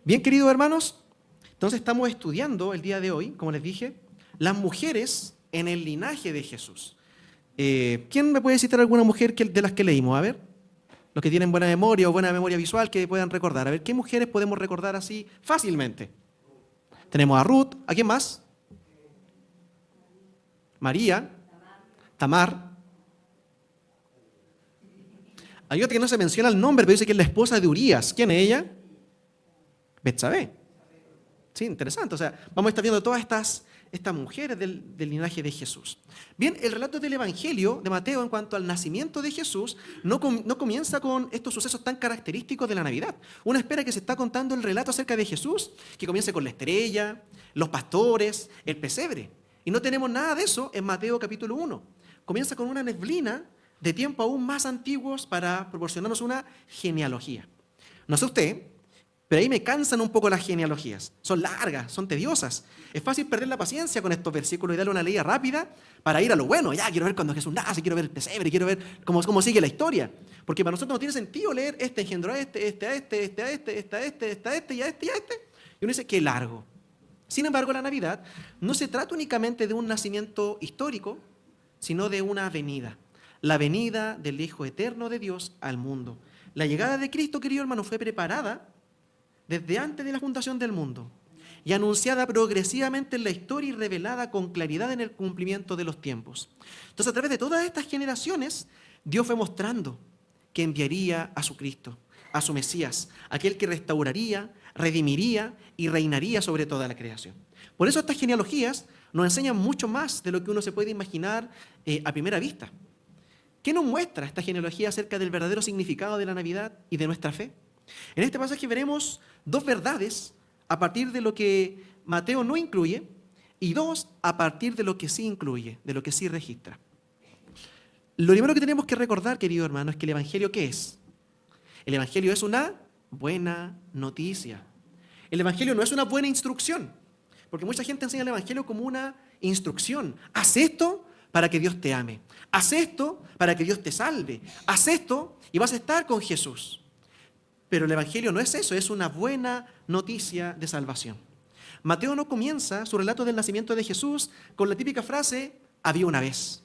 Bien, queridos hermanos, entonces estamos estudiando el día de hoy, como les dije, las mujeres en el linaje de Jesús. ¿Quién me puede citar alguna mujer de las que leímos? A ver, los que tienen buena memoria o buena memoria visual que puedan recordar. A ver, ¿qué mujeres podemos recordar así fácilmente? Tenemos a Ruth, ¿a quién más? María, Tamar. Hay otra que no se menciona el nombre, pero dice que es la esposa de Urías. ¿Quién es ella? Betsabé. Sí, interesante. O sea, vamos a estar viendo todas estas mujeres del linaje de Jesús. Bien, el relato del Evangelio de Mateo en cuanto al nacimiento de Jesús no comienza con estos sucesos tan característicos de la Navidad. Uno espera que se está contando el relato acerca de Jesús, que comience con la estrella, los pastores, el pesebre. Y no tenemos nada de eso en Mateo capítulo 1. Comienza con una neblina de tiempo aún más antiguos para proporcionarnos una genealogía. No sé usted, pero ahí me cansan un poco las genealogías. Son largas, son tediosas. Es fácil perder la paciencia con estos versículos y darle una leída rápida para ir a lo bueno. Ya, quiero ver cuando Jesús nace, quiero ver el pesebre, quiero ver cómo sigue la historia. Porque para nosotros no tiene sentido leer este engendró a este y a este. Y uno dice, qué largo. Sin embargo, la Navidad no se trata únicamente de un nacimiento histórico, sino de una venida. La venida del Hijo Eterno de Dios al mundo. La llegada de Cristo, querido hermano, fue preparada desde antes de la fundación del mundo y anunciada progresivamente en la historia y revelada con claridad en el cumplimiento de los tiempos. Entonces, a través de todas estas generaciones, Dios fue mostrando que enviaría a su Cristo, a su Mesías, aquel que restauraría, redimiría y reinaría sobre toda la creación. Por eso estas genealogías nos enseñan mucho más de lo que uno se puede imaginar a primera vista. ¿Qué nos muestra esta genealogía acerca del verdadero significado de la Navidad y de nuestra fe? En este pasaje veremos dos verdades a partir de lo que Mateo no incluye y dos a partir de lo que sí incluye, de lo que sí registra. Lo primero que tenemos que recordar, querido hermano, es que el Evangelio, ¿qué es? El Evangelio es una buena noticia. El Evangelio no es una buena instrucción, porque mucha gente enseña el Evangelio como una instrucción. Haz esto para que Dios te ame. Haz esto para que Dios te salve. Haz esto y vas a estar con Jesús. Pero el Evangelio no es eso, es una buena noticia de salvación. Mateo no comienza su relato del nacimiento de Jesús con la típica frase, había una vez.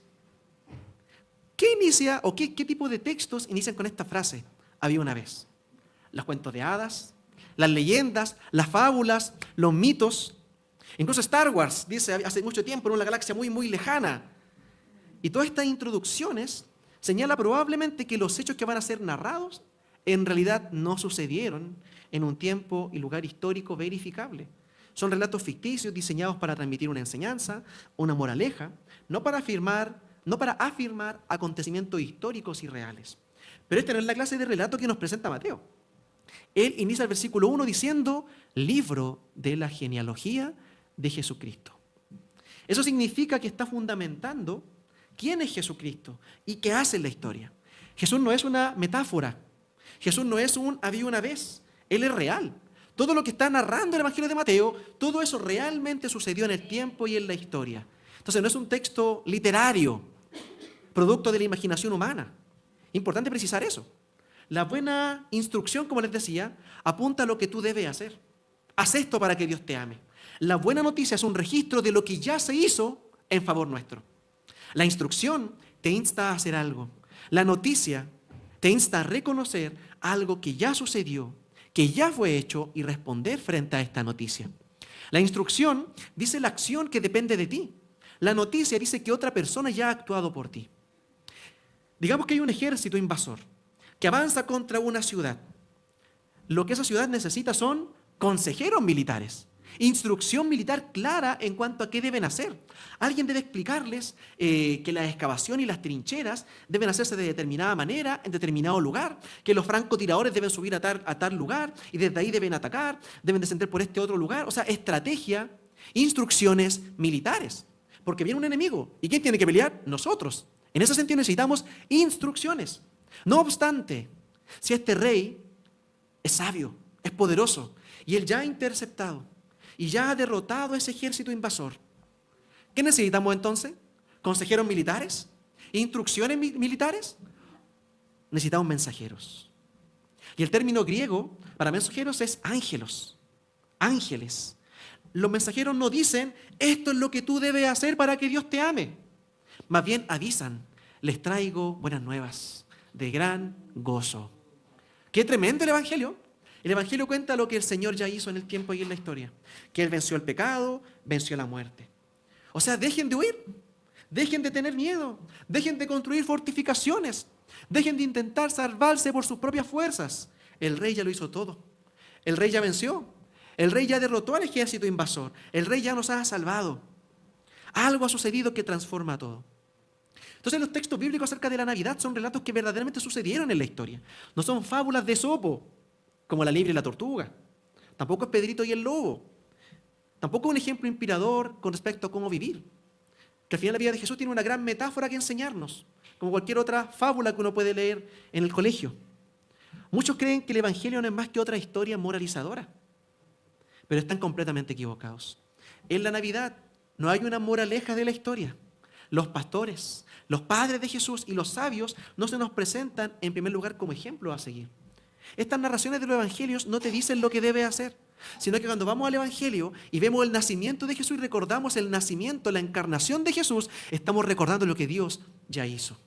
¿Qué inicia o qué tipo de textos inician con esta frase, había una vez? Los cuentos de hadas, las leyendas, las fábulas, los mitos. Incluso Star Wars dice hace mucho tiempo en una galaxia muy, muy lejana. Y todas estas introducciones señalan probablemente que los hechos que van a ser narrados en realidad no sucedieron en un tiempo y lugar histórico verificable. Son relatos ficticios diseñados para transmitir una enseñanza, una moraleja, no para afirmar acontecimientos históricos y reales. Pero esta no es la clase de relato que nos presenta Mateo. Él inicia el versículo 1 diciendo, libro de la genealogía de Jesucristo. Eso significa que está fundamentando quién es Jesucristo y qué hace en la historia. Jesús no es una metáfora. Jesús no es había una vez, Él es real. Todo lo que está narrando el Evangelio de Mateo, todo eso realmente sucedió en el tiempo y en la historia. Entonces no es un texto literario, producto de la imaginación humana. Importante precisar eso. La buena instrucción, como les decía, apunta a lo que tú debes hacer. Haz esto para que Dios te ame. La buena noticia es un registro de lo que ya se hizo en favor nuestro. La instrucción te insta a hacer algo. La noticia te insta a reconocer algo que ya sucedió, que ya fue hecho y responder frente a esta noticia. La instrucción dice la acción que depende de ti. La noticia dice que otra persona ya ha actuado por ti. Digamos que hay un ejército invasor que avanza contra una ciudad. Lo que esa ciudad necesita son consejeros militares. Instrucción militar clara en cuanto a qué deben hacer. Alguien debe explicarles que la excavación y las trincheras deben hacerse de determinada manera, en determinado lugar, que los francotiradores deben subir a tal lugar y desde ahí deben atacar, deben descender por este otro lugar. O sea, estrategia, instrucciones militares. Porque viene un enemigo. ¿Y quién tiene que pelear? Nosotros. En ese sentido necesitamos instrucciones. No obstante, si este rey es sabio, es poderoso, y él ya ha interceptado, y ya ha derrotado a ese ejército invasor. ¿Qué necesitamos entonces? ¿Consejeros militares? ¿Instrucciones militares? Necesitamos mensajeros. Y el término griego para mensajeros es ángelos. ángeles. Los mensajeros no dicen, esto es lo que tú debes hacer para que Dios te ame. Más bien avisan, les traigo buenas nuevas de gran gozo. ¡Qué tremendo el Evangelio! El Evangelio cuenta lo que el Señor ya hizo en el tiempo y en la historia. Que Él venció el pecado, venció la muerte. O sea, dejen de huir, dejen de tener miedo, dejen de construir fortificaciones, dejen de intentar salvarse por sus propias fuerzas. El Rey ya lo hizo todo. El Rey ya venció. El Rey ya derrotó al ejército invasor. El Rey ya nos ha salvado. Algo ha sucedido que transforma todo. Entonces los textos bíblicos acerca de la Navidad son relatos que verdaderamente sucedieron en la historia. No son fábulas de Esopo, como la liebre y la tortuga. Tampoco es Pedrito y el lobo. Tampoco es un ejemplo inspirador con respecto a cómo vivir. Que al final la vida de Jesús tiene una gran metáfora que enseñarnos, como cualquier otra fábula que uno puede leer en el colegio. Muchos creen que el Evangelio no es más que otra historia moralizadora, pero están completamente equivocados. En la Navidad no hay una moraleja de la historia. Los pastores, los padres de Jesús y los sabios no se nos presentan en primer lugar como ejemplo a seguir. Estas narraciones de los evangelios no te dicen lo que debes hacer, sino que cuando vamos al evangelio y vemos el nacimiento de Jesús y recordamos el nacimiento, la encarnación de Jesús, estamos recordando lo que Dios ya hizo.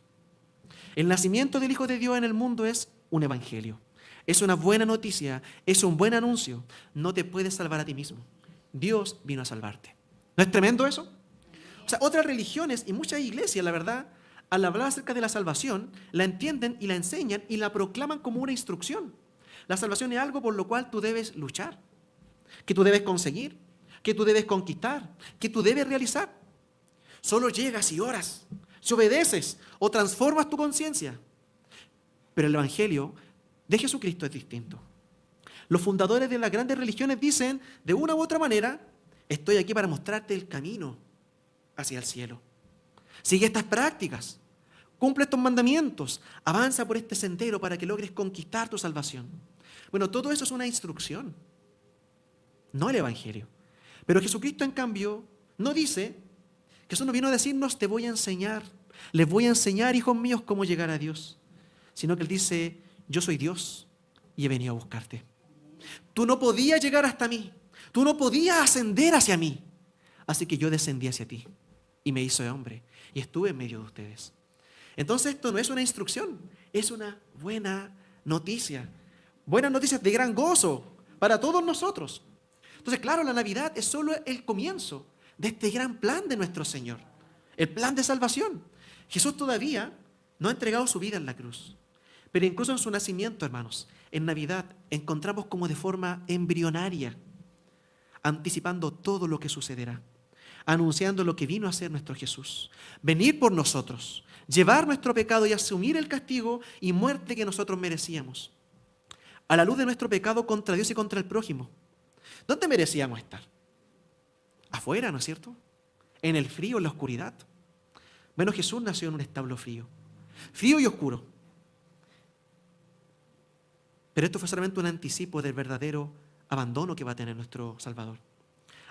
El nacimiento del Hijo de Dios en el mundo es un evangelio. Es una buena noticia, es un buen anuncio. No te puedes salvar a ti mismo. Dios vino a salvarte. ¿No es tremendo eso? O sea, otras religiones y muchas iglesias, la verdad, al hablar acerca de la salvación, la entienden y la enseñan y la proclaman como una instrucción. La salvación es algo por lo cual tú debes luchar, que tú debes conseguir, que tú debes conquistar, que tú debes realizar. Solo llegas y oras, si obedeces o transformas tu conciencia. Pero el Evangelio de Jesucristo es distinto. Los fundadores de las grandes religiones dicen, de una u otra manera, estoy aquí para mostrarte el camino hacia el cielo. Sigue estas prácticas, cumple estos mandamientos, avanza por este sendero para que logres conquistar tu salvación. Bueno, todo eso es una instrucción, no el Evangelio. Pero Jesucristo, en cambio, no dice, Jesús no vino a decirnos, te voy a enseñar, les voy a enseñar, hijos míos, cómo llegar a Dios, sino que Él dice, yo soy Dios y he venido a buscarte. Tú no podías llegar hasta mí, tú no podías ascender hacia mí, así que yo descendí hacia ti y me hice hombre y estuve en medio de ustedes. Entonces esto no es una instrucción, es una buena noticia. Buenas noticias de gran gozo para todos nosotros. Entonces, claro, la Navidad es solo el comienzo de este gran plan de nuestro Señor, el plan de salvación. Jesús todavía no ha entregado su vida en la cruz, pero incluso en su nacimiento, hermanos, en Navidad encontramos como de forma embrionaria, anticipando todo lo que sucederá, anunciando lo que vino a hacer nuestro Jesús, venir por nosotros, llevar nuestro pecado y asumir el castigo y muerte que nosotros merecíamos. A la luz de nuestro pecado contra Dios y contra el prójimo, ¿dónde merecíamos estar? Afuera, ¿no es cierto? En el frío, en la oscuridad. Bueno, Jesús nació en un establo frío, frío y oscuro. Pero esto fue solamente un anticipo del verdadero abandono que va a tener nuestro Salvador.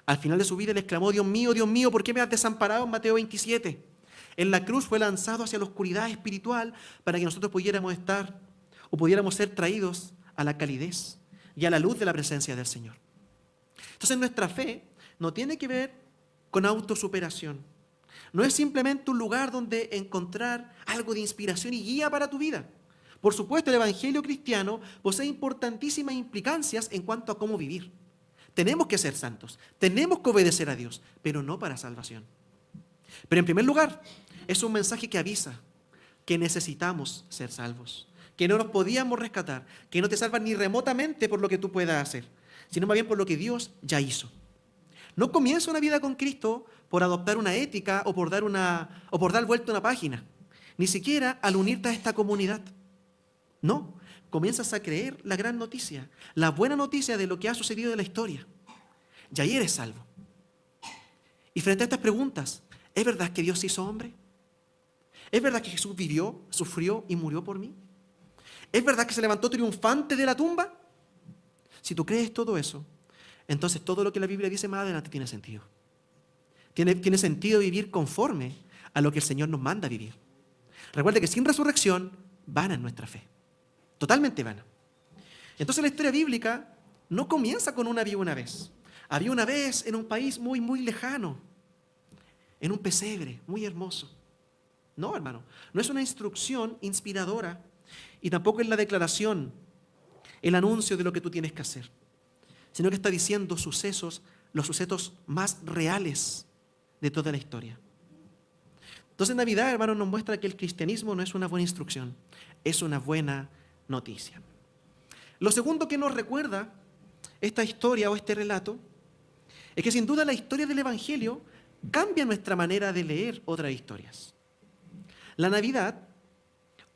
Al final de su vida, Él exclamó, Dios mío, ¿por qué me has desamparado? En Mateo 27. En la cruz fue lanzado hacia la oscuridad espiritual para que nosotros pudiéramos estar o pudiéramos ser traídos a la calidez y a la luz de la presencia del Señor. Entonces nuestra fe no tiene que ver con autosuperación. No es simplemente un lugar donde encontrar algo de inspiración y guía para tu vida. Por supuesto, el Evangelio cristiano posee importantísimas implicancias en cuanto a cómo vivir. Tenemos que ser santos, tenemos que obedecer a Dios, pero no para salvación. Pero en primer lugar, es un mensaje que avisa que necesitamos ser salvos, que no nos podíamos rescatar, que no te salvas ni remotamente por lo que tú puedas hacer, sino más bien por lo que Dios ya hizo. No comienza una vida con Cristo por adoptar una ética o por dar vuelta una página, ni siquiera al unirte a esta comunidad. No, comienzas a creer la gran noticia, la buena noticia de lo que ha sucedido en la historia. Y ahí eres salvo. Y frente a estas preguntas, ¿es verdad que Dios se hizo hombre? ¿Es verdad que Jesús vivió, sufrió y murió por mí? ¿Es verdad que se levantó triunfante de la tumba? Si tú crees todo eso, entonces todo lo que la Biblia dice más adelante tiene sentido. Tiene sentido vivir conforme a lo que el Señor nos manda a vivir. Recuerda que sin resurrección, vana es nuestra fe. Totalmente vana. Entonces la historia bíblica no comienza con una viva una vez. Había una vez en un país muy, muy lejano, en un pesebre muy hermoso. No, hermano, no es una instrucción inspiradora y tampoco es la declaración, el anuncio de lo que tú tienes que hacer, sino que está diciendo los sucesos más reales de toda la historia. Entonces Navidad, hermano, nos muestra que el cristianismo no es una buena instrucción, es una buena noticia. Lo segundo que nos recuerda esta historia o este relato es que sin duda la historia del Evangelio cambia nuestra manera de leer otras historias. La Navidad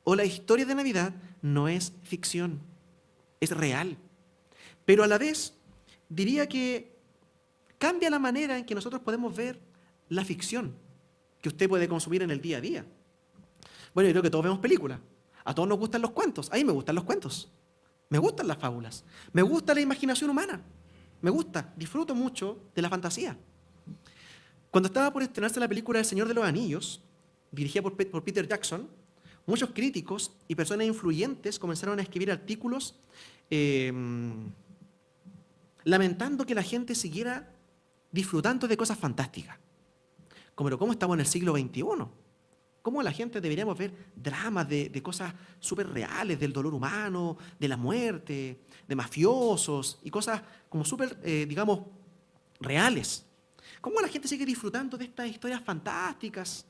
o la historia de Navidad no es ficción, es real, pero a la vez diría que cambia la manera en que nosotros podemos ver la ficción que usted puede consumir en el día a día. Bueno, yo creo que todos vemos películas, a todos nos gustan los cuentos, a mí me gustan los cuentos, me gustan las fábulas, me gusta la imaginación humana, me gusta, disfruto mucho de la fantasía. Cuando estaba por estrenarse la película El Señor de los Anillos, dirigida por Peter Jackson, muchos críticos y personas influyentes comenzaron a escribir artículos lamentando que la gente siguiera disfrutando de cosas fantásticas. Pero ¿cómo estamos en el siglo XXI? ¿Cómo la gente deberíamos ver dramas de cosas súper reales, del dolor humano, de la muerte, de mafiosos y cosas como súper, digamos, reales? ¿Cómo la gente sigue disfrutando de estas historias fantásticas?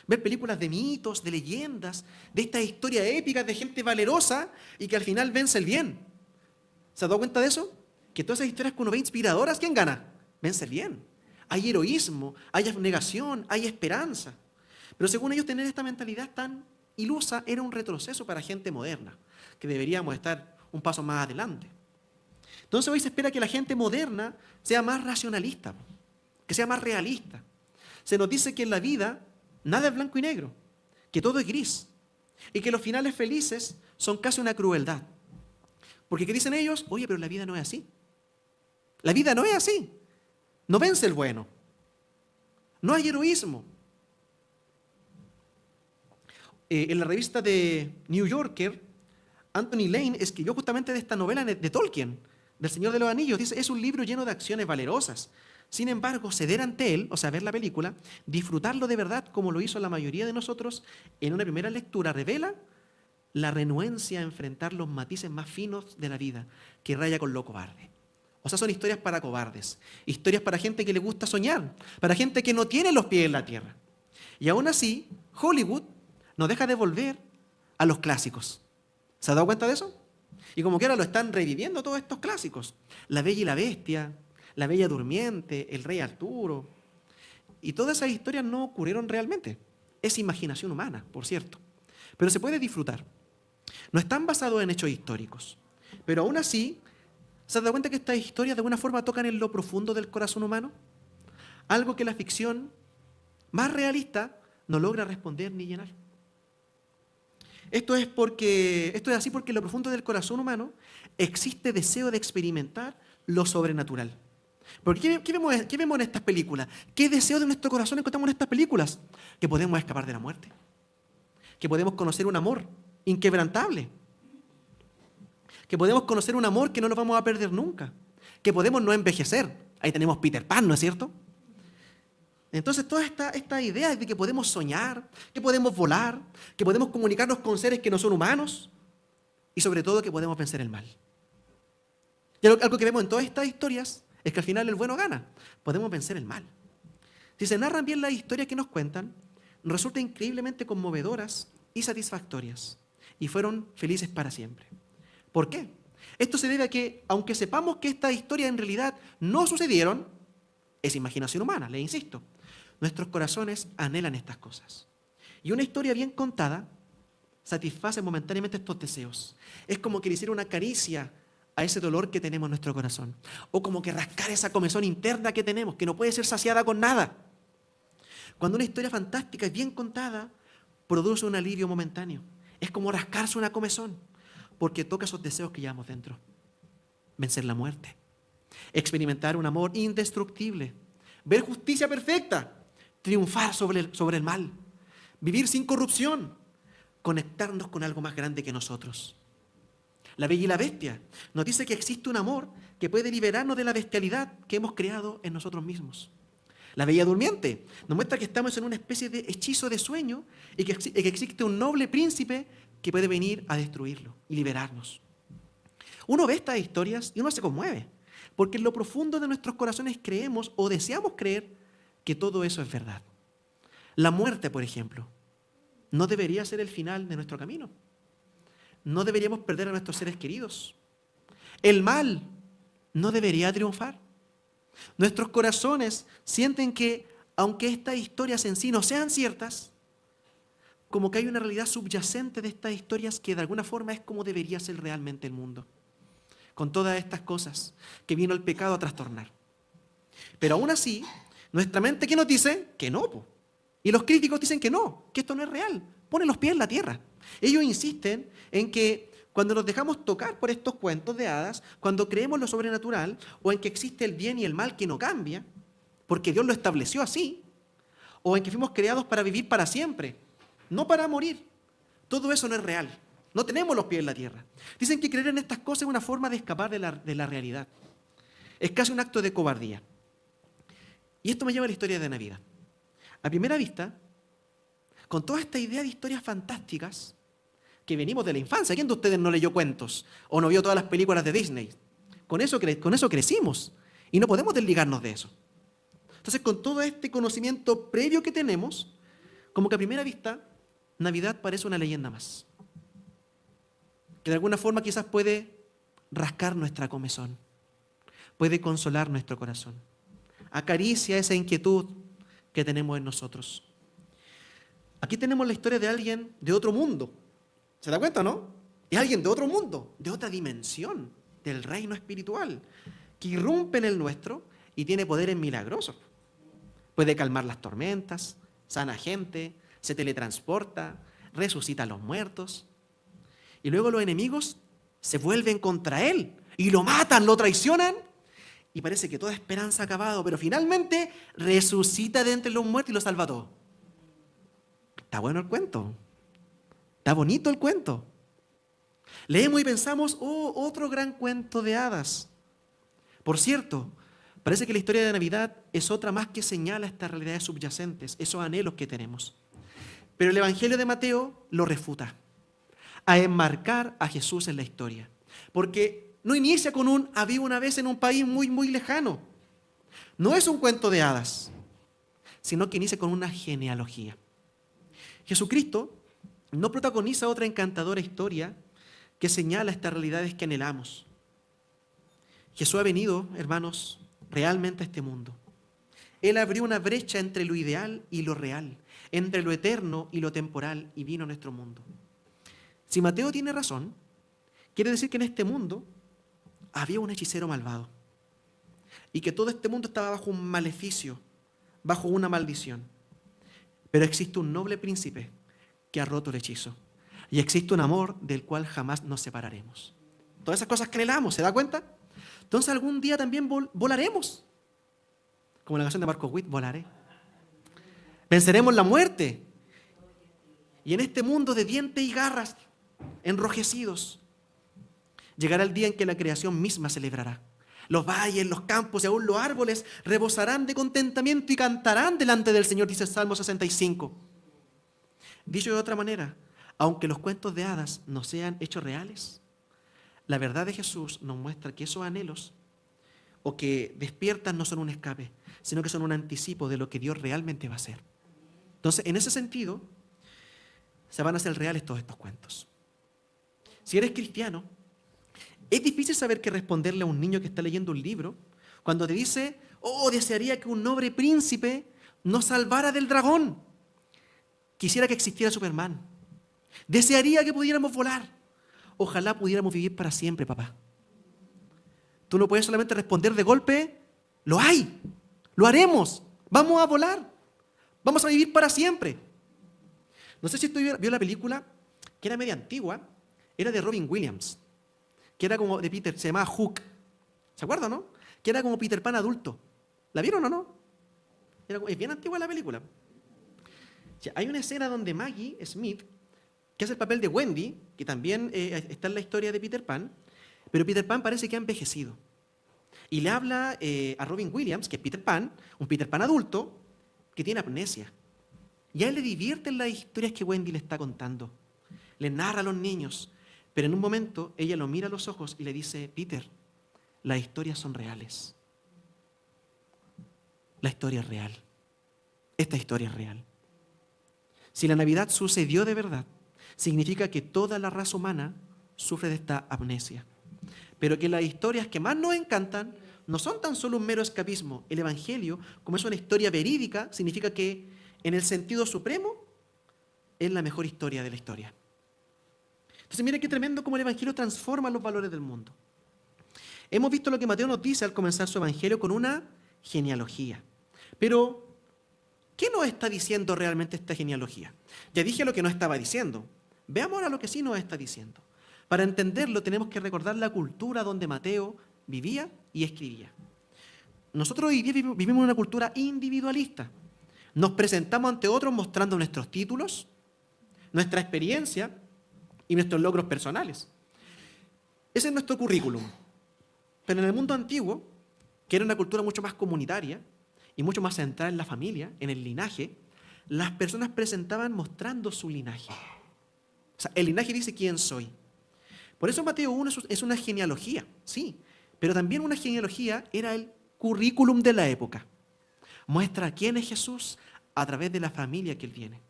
Ver películas de mitos, de leyendas, de estas historias épicas de gente valerosa y que al final vence el bien. ¿Se ha dado cuenta de eso? Que todas esas historias que uno ve inspiradoras, ¿quién gana? Vence el bien. Hay heroísmo, hay abnegación, hay esperanza. Pero según ellos, tener esta mentalidad tan ilusa era un retroceso para gente moderna, que deberíamos estar un paso más adelante. Entonces hoy se espera que la gente moderna sea más racionalista, que sea más realista. Se nos dice que en la vida nada es blanco y negro, que todo es gris y que los finales felices son casi una crueldad. Porque ¿qué dicen ellos? Oye, pero la vida no es así. La vida no es así. No vence el bueno. No hay heroísmo. En la revista de New Yorker, Anthony Lane escribió justamente de esta novela de Tolkien, del Señor de los Anillos. Dice, es un libro lleno de acciones valerosas. Sin embargo, ceder ante él, o sea, ver la película, disfrutarlo de verdad como lo hizo la mayoría de nosotros en una primera lectura, revela la renuencia a enfrentar los matices más finos de la vida, que raya con lo cobarde. O sea, son historias para cobardes, historias para gente que le gusta soñar, para gente que no tiene los pies en la tierra. Y aún así, Hollywood no deja de volver a los clásicos. ¿Se ha dado cuenta de eso? Y como que ahora lo están reviviendo todos estos clásicos. La Bella y la Bestia, La Bella Durmiente, El Rey Arturo. Y todas esas historias no ocurrieron realmente. Es imaginación humana, por cierto. Pero se puede disfrutar. No están basados en hechos históricos. Pero aún así, ¿se han dado cuenta que estas historias de alguna forma tocan en lo profundo del corazón humano? Algo que la ficción más realista no logra responder ni llenar. Esto es así porque en lo profundo del corazón humano existe deseo de experimentar lo sobrenatural. Porque ¿qué vemos en estas películas? ¿Qué deseo de nuestro corazón encontramos en estas películas? Que podemos escapar de la muerte. Que podemos conocer un amor inquebrantable. Que podemos conocer un amor que no lo vamos a perder nunca. Que podemos no envejecer. Ahí tenemos Peter Pan, ¿no es cierto? Entonces toda esta idea de que podemos soñar, que podemos volar, que podemos comunicarnos con seres que no son humanos y sobre todo que podemos vencer el mal. Y algo que vemos en todas estas historias es que al final el bueno gana. Podemos vencer el mal. Si se narran bien las historias que nos cuentan, resultan increíblemente conmovedoras y satisfactorias. Y fueron felices para siempre. ¿Por qué? Esto se debe a que, aunque sepamos que estas historias en realidad no sucedieron, es imaginación humana, le insisto. Nuestros corazones anhelan estas cosas. Y una historia bien contada satisface momentáneamente estos deseos. Es como que le hiciera una caricia a ese dolor que tenemos en nuestro corazón. O como que rascar esa comezón interna que tenemos, que no puede ser saciada con nada. Cuando una historia fantástica es bien contada, produce un alivio momentáneo. Es como rascarse una comezón, porque toca esos deseos que llevamos dentro. Vencer la muerte. Experimentar un amor indestructible. Ver justicia perfecta. Triunfar sobre el mal. Vivir sin corrupción. Conectarnos con algo más grande que nosotros. La Bella y la Bestia nos dice que existe un amor que puede liberarnos de la bestialidad que hemos creado en nosotros mismos. La Bella Durmiente nos muestra que estamos en una especie de hechizo de sueño y que existe un noble príncipe que puede venir a destruirlo y liberarnos. Uno ve estas historias y uno se conmueve, porque en lo profundo de nuestros corazones creemos o deseamos creer que todo eso es verdad. La muerte, por ejemplo, no debería ser el final de nuestro camino. No deberíamos perder a nuestros seres queridos. El mal no debería triunfar. Nuestros corazones sienten que, aunque estas historias en sí no sean ciertas, como que hay una realidad subyacente de estas historias que de alguna forma es como debería ser realmente el mundo. Con todas estas cosas que vino el pecado a trastornar. Pero aún así, nuestra mente, ¿qué nos dice? Que no, po. Y los críticos dicen que no, que esto no es real. Ponen los pies en la tierra. Ellos insisten en que cuando nos dejamos tocar por estos cuentos de hadas, cuando creemos lo sobrenatural, o en que existe el bien y el mal que no cambia, porque Dios lo estableció así, o en que fuimos creados para vivir para siempre, no para morir, todo eso no es real. No tenemos los pies en la tierra. Dicen que creer en estas cosas es una forma de escapar de la realidad. Es casi un acto de cobardía. Y esto me lleva a la historia de Navidad. A primera vista, con toda esta idea de historias fantásticas que venimos de la infancia, ¿quién de ustedes no leyó cuentos o no vio todas las películas de Disney? Con eso crecimos y no podemos desligarnos de eso. Entonces, con todo este conocimiento previo que tenemos, como que a primera vista, Navidad parece una leyenda más, que de alguna forma quizás puede rascar nuestra comezón, puede consolar nuestro corazón, acaricia esa inquietud que tenemos en nosotros. Aquí tenemos la historia de alguien de otro mundo. ¿Se da cuenta, no? Es alguien de otro mundo, de otra dimensión del reino espiritual, que irrumpe en el nuestro y tiene poderes milagrosos. Puede calmar las tormentas, sana gente, se teletransporta, resucita a los muertos. Y luego los enemigos se vuelven contra él y lo matan, lo traicionan. Y parece que toda esperanza ha acabado, pero finalmente resucita de entre los muertos y lo salva todo. Está bueno el cuento. Está bonito el cuento. Leemos y pensamos, otro gran cuento de hadas. Por cierto, parece que la historia de Navidad es otra más que señala estas realidades subyacentes, esos anhelos que tenemos. Pero el Evangelio de Mateo lo refuta, a enmarcar a Jesús en la historia. Porque no inicia con había una vez en un país muy, muy lejano. No es un cuento de hadas, sino que inicia con una genealogía. Jesucristo no protagoniza otra encantadora historia que señala estas realidades que anhelamos. Jesús ha venido, hermanos, realmente a este mundo. Él abrió una brecha entre lo ideal y lo real, entre lo eterno y lo temporal, y vino a nuestro mundo. Si Mateo tiene razón, quiere decir que en este mundo había un hechicero malvado y que todo este mundo estaba bajo un maleficio, bajo una maldición. Pero existe un noble príncipe que ha roto el hechizo y existe un amor del cual jamás nos separaremos. Todas esas cosas que anhelamos, ¿se da cuenta? Entonces algún día también volaremos. Como la canción de Marco Witt, volaré. Venceremos la muerte. Y en este mundo de dientes y garras enrojecidos, llegará el día en que la creación misma celebrará. Los valles, los campos y aún los árboles rebosarán de contentamiento y cantarán delante del Señor, dice el Salmo 65. Dicho de otra manera, aunque los cuentos de hadas no sean hechos reales, la verdad de Jesús nos muestra que esos anhelos o que despiertan no son un escape, sino que son un anticipo de lo que Dios realmente va a hacer. Entonces, en ese sentido, se van a hacer reales todos estos cuentos. Si eres cristiano, es difícil saber qué responderle a un niño que está leyendo un libro cuando te dice, desearía que un noble príncipe nos salvara del dragón. Quisiera que existiera Superman. Desearía que pudiéramos volar. Ojalá pudiéramos vivir para siempre, papá. Tú no puedes solamente responder de golpe, lo hay, lo haremos, vamos a volar, vamos a vivir para siempre. No sé si usted vio la película, que era media antigua, era de Robin Williams, que era como de Peter, se llamaba Hook. ¿Se acuerdan, no? Que era como Peter Pan adulto. ¿La vieron o no? Es bien antigua la película. Hay una escena donde Maggie Smith que hace el papel de Wendy, que también está en la historia de Peter Pan, pero Peter Pan parece que ha envejecido. Y le habla a Robin Williams, que es Peter Pan, un Peter Pan adulto, que tiene amnesia. Y a él le divierten las historias que Wendy le está contando. Le narra a los niños. Pero en un momento ella lo mira a los ojos y le dice, Peter, las historias son reales. La historia es real. Esta historia es real. Si la Navidad sucedió de verdad, significa que toda la raza humana sufre de esta amnesia. Pero que las historias que más nos encantan no son tan solo un mero escapismo. El Evangelio, como es una historia verídica, significa que en el sentido supremo es la mejor historia de la historia. Entonces miren qué tremendo cómo el Evangelio transforma los valores del mundo. Hemos visto lo que Mateo nos dice al comenzar su Evangelio con una genealogía. Pero, ¿qué nos está diciendo realmente esta genealogía? Ya dije lo que no estaba diciendo. Veamos ahora lo que sí nos está diciendo. Para entenderlo tenemos que recordar la cultura donde Mateo vivía y escribía. Nosotros hoy día vivimos en una cultura individualista. Nos presentamos ante otros mostrando nuestros títulos, nuestra experiencia y nuestros logros personales. Ese es nuestro currículum. Pero en el mundo antiguo, que era una cultura mucho más comunitaria y mucho más centrada en la familia, en el linaje, las personas presentaban mostrando su linaje. O sea, el linaje dice quién soy. Por eso Mateo 1 es una genealogía, sí, pero también una genealogía era el currículum de la época. Muestra quién es Jesús a través de la familia que él viene.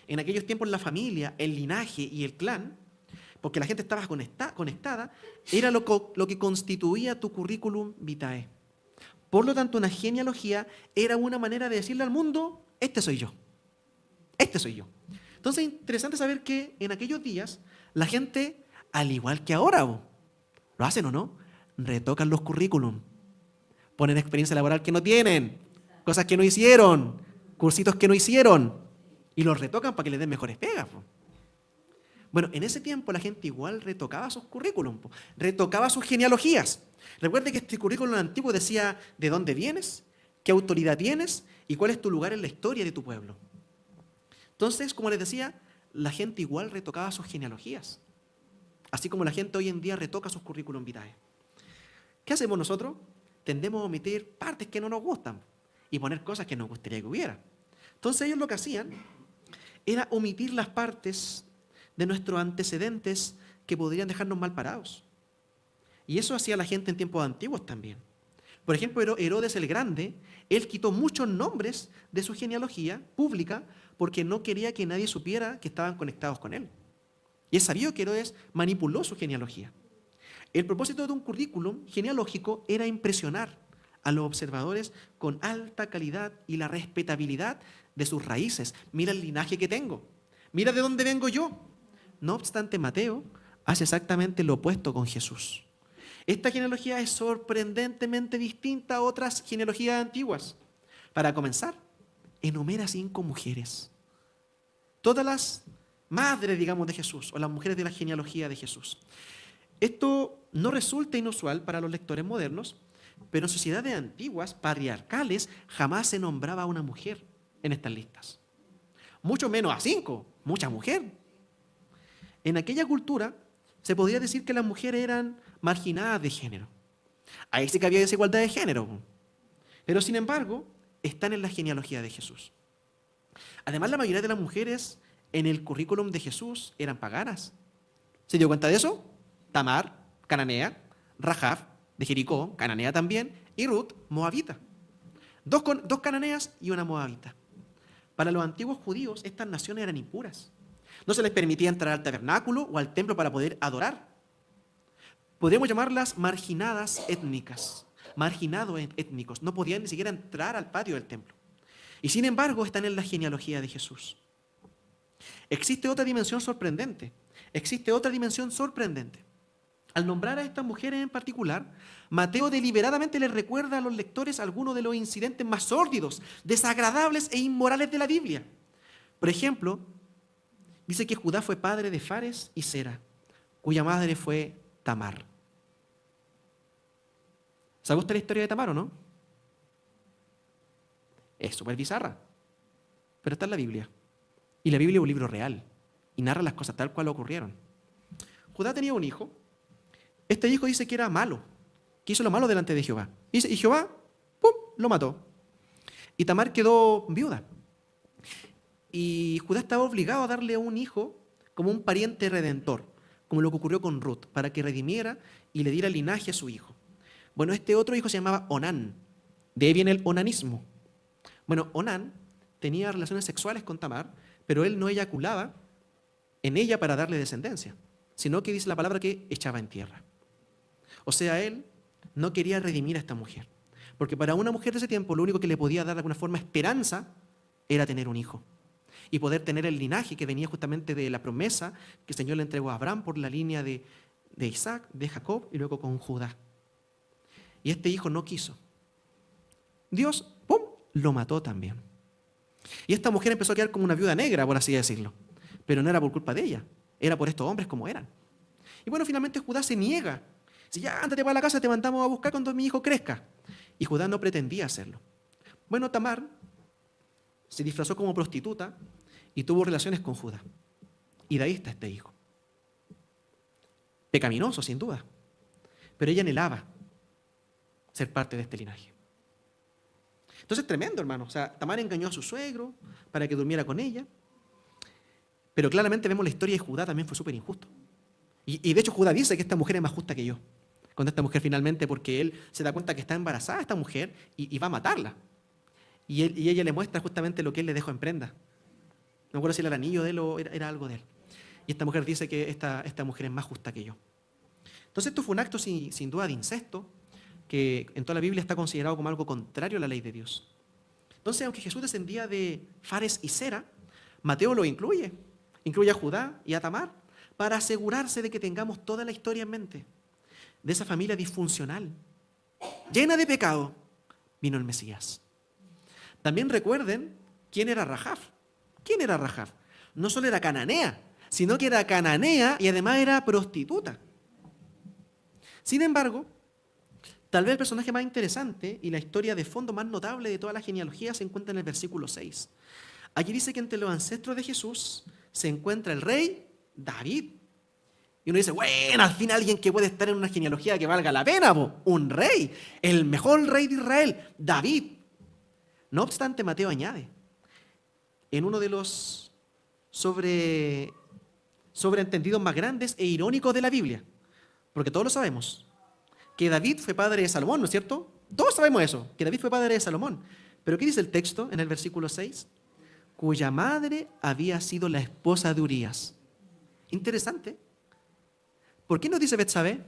En aquellos tiempos la familia, el linaje y el clan, porque la gente estaba conectada, era lo que constituía tu currículum vitae. Por lo tanto, una genealogía era una manera de decirle al mundo, este soy yo, este soy yo. Entonces es interesante saber que en aquellos días la gente, al igual que ahora, ¿lo hacen o no? Retocan los currículum, ponen experiencia laboral que no tienen, cosas que no hicieron, cursitos que no hicieron, y los retocan para que les den mejores pegas. Bueno, en ese tiempo la gente igual retocaba sus currículum, retocaba sus genealogías. Recuerde que este currículum antiguo decía de dónde vienes, qué autoridad tienes y cuál es tu lugar en la historia de tu pueblo. Entonces, como les decía, la gente igual retocaba sus genealogías, así como la gente hoy en día retoca sus currículum vitae. ¿Qué hacemos nosotros? Tendemos a omitir partes que no nos gustan y poner cosas que nos gustaría que hubiera. Entonces ellos lo que hacían era omitir las partes de nuestros antecedentes que podrían dejarnos mal parados. Y eso hacía la gente en tiempos antiguos también. Por ejemplo, Herodes el Grande, él quitó muchos nombres de su genealogía pública porque no quería que nadie supiera que estaban conectados con él. Y es sabido que Herodes manipuló su genealogía. El propósito de un currículum genealógico era impresionar a los observadores con alta calidad y la respetabilidad de sus raíces. Mira el linaje que tengo. Mira de dónde vengo yo. No obstante, Mateo hace exactamente lo opuesto con Jesús. Esta genealogía es sorprendentemente distinta a otras genealogías antiguas. Para comenzar, enumera 5 mujeres. Todas las madres, digamos, de Jesús, o las mujeres de la genealogía de Jesús. Esto no resulta inusual para los lectores modernos, pero en sociedades antiguas, patriarcales, jamás se nombraba a una mujer en estas listas. Mucho menos a 5, mucha mujer. En aquella cultura se podría decir que las mujeres eran marginadas de género. Ahí sí que había desigualdad de género. Pero sin embargo, están en la genealogía de Jesús. Además, la mayoría de las mujeres en el currículum de Jesús eran paganas. ¿Se dio cuenta de eso? Tamar, cananea, Rahab, de Jericó, cananea también, y Ruth, moabita. Dos cananeas y una moabita. Para los antiguos judíos, estas naciones eran impuras. No se les permitía entrar al tabernáculo o al templo para poder adorar. Podríamos llamarlas marginadas étnicas, marginados étnicos. No podían ni siquiera entrar al patio del templo. Y sin embargo, están en la genealogía de Jesús. Existe otra dimensión sorprendente. Al nombrar a estas mujeres en particular, Mateo deliberadamente les recuerda a los lectores algunos de los incidentes más sórdidos, desagradables e inmorales de la Biblia. Por ejemplo, dice que Judá fue padre de Fares y Zera, cuya madre fue Tamar. ¿Sabe usted la historia de Tamar o no? Es súper bizarra, pero está en la Biblia. Y la Biblia es un libro real. y narra las cosas tal cual ocurrieron. Judá tenía un hijo. Este hijo dice que era malo, que hizo lo malo delante de Jehová. Y Jehová, ¡pum!, lo mató. Y Tamar quedó viuda. Y Judá estaba obligado a darle un hijo como un pariente redentor, como lo que ocurrió con Ruth, para que redimiera y le diera linaje a su hijo. Bueno, este otro hijo se llamaba Onán. De ahí viene el onanismo. Bueno, Onán tenía relaciones sexuales con Tamar, pero él no eyaculaba en ella para darle descendencia, sino que dice la palabra que echaba en tierra. O sea, él no quería redimir a esta mujer, porque para una mujer de ese tiempo lo único que le podía dar de alguna forma esperanza era tener un hijo y poder tener el linaje que venía justamente de la promesa que el Señor le entregó a Abraham por la línea de Isaac, de Jacob y luego con Judá. Y este hijo no quiso. Dios, ¡pum!, lo mató también. Y esta mujer empezó a quedar como una viuda negra, por así decirlo. Pero no era por culpa de ella, era por estos hombres como eran. Y bueno, finalmente Judá se niega. Dice, ya, ándate para la casa, te mandamos a buscar cuando mi hijo crezca. Y Judá no pretendía hacerlo. Bueno, Tamar se disfrazó como prostituta y tuvo relaciones con Judá. Y de ahí está este hijo. Pecaminoso, sin duda. Pero ella anhelaba ser parte de este linaje. Entonces, tremendo, hermano. O sea, Tamar engañó a su suegro para que durmiera con ella. Pero claramente vemos la historia de Judá también fue súper injusto. Y de hecho Judá dice que esta mujer es más justa que yo. Cuando esta mujer finalmente, porque él se da cuenta que está embarazada esta mujer y va a matarla. Y ella le muestra justamente lo que él le dejó en prenda. No me acuerdo si era el anillo de él o era algo de él. Y esta mujer dice que esta mujer es más justa que yo. Entonces esto fue un acto sin duda de incesto, que en toda la Biblia está considerado como algo contrario a la ley de Dios. Entonces, aunque Jesús descendía de Fares y Zera, Mateo lo incluye. Incluye a Judá y a Tamar para asegurarse de que tengamos toda la historia en mente. De esa familia disfuncional, llena de pecado, vino el Mesías. También recuerden quién era Rahab. ¿Quién era Rahab? No solo era cananea, sino que era cananea y además era prostituta. Sin embargo, tal vez el personaje más interesante y la historia de fondo más notable de toda la genealogía se encuentra en el versículo 6. Allí dice que entre los ancestros de Jesús se encuentra el rey David. Y uno dice, bueno, al fin alguien que puede estar en una genealogía que valga la pena, un rey, el mejor rey de Israel, David. No obstante, Mateo añade, en uno de los sobreentendidos más grandes e irónicos de la Biblia, porque todos lo sabemos, que David fue padre de Salomón, ¿no es cierto? Todos sabemos eso, que David fue padre de Salomón. Pero ¿qué dice el texto en el versículo 6? Cuya madre había sido la esposa de Urías. Interesante. ¿Por qué no dice Betsabé?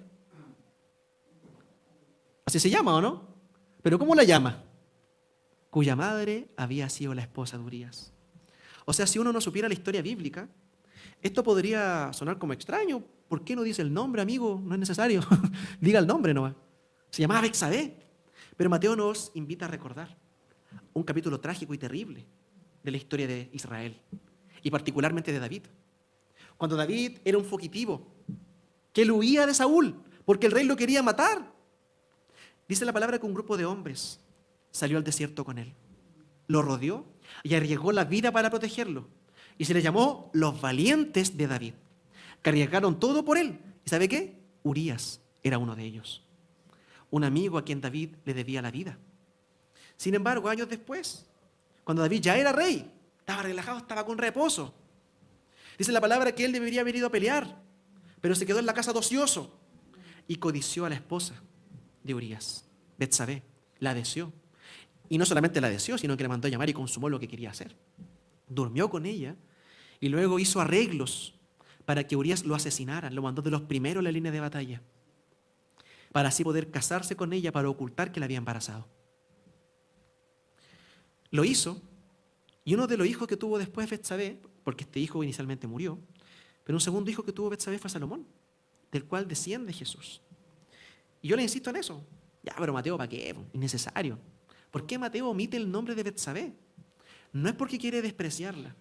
Así se llama, ¿o no? ¿Pero cómo la llama? Cuya madre había sido la esposa de Urías. O sea, si uno no supiera la historia bíblica, esto podría sonar como extraño. ¿Por qué no dice el nombre, amigo? No es necesario. Diga el nombre nomás. Se llamaba Betsabé. Pero Mateo nos invita a recordar un capítulo trágico y terrible de la historia de Israel, y particularmente de David. Cuando David era un fugitivo, que él huía de Saúl, porque el rey lo quería matar. Dice la palabra que un grupo de hombres salió al desierto con él, lo rodeó y arriesgó la vida para protegerlo. Y se les llamó los valientes de David, que arriesgaron todo por él. ¿Y sabe qué? Urías era uno de ellos, un amigo a quien David le debía la vida. Sin embargo, años después, cuando David ya era rey, estaba relajado, estaba con reposo. Dice la palabra que él debería haber ido a pelear, pero se quedó en la casa de ocioso y codició a la esposa de Urías, Betsabé, la deseó. Y no solamente la deseó, sino que la mandó a llamar y consumó lo que quería hacer. Durmió con ella y luego hizo arreglos para que Urías lo asesinaran. Lo mandó de los primeros en la línea de batalla, para así poder casarse con ella, para ocultar que la había embarazado. Lo hizo, y uno de los hijos que tuvo después Betsabé, porque este hijo inicialmente murió, pero un segundo hijo que tuvo Betsabé fue Salomón, del cual desciende Jesús. Y yo le insisto en eso. Ya, pero Mateo, ¿para qué? Innecesario. ¿Por qué Mateo omite el nombre de Betsabé? No es porque quiere despreciarla,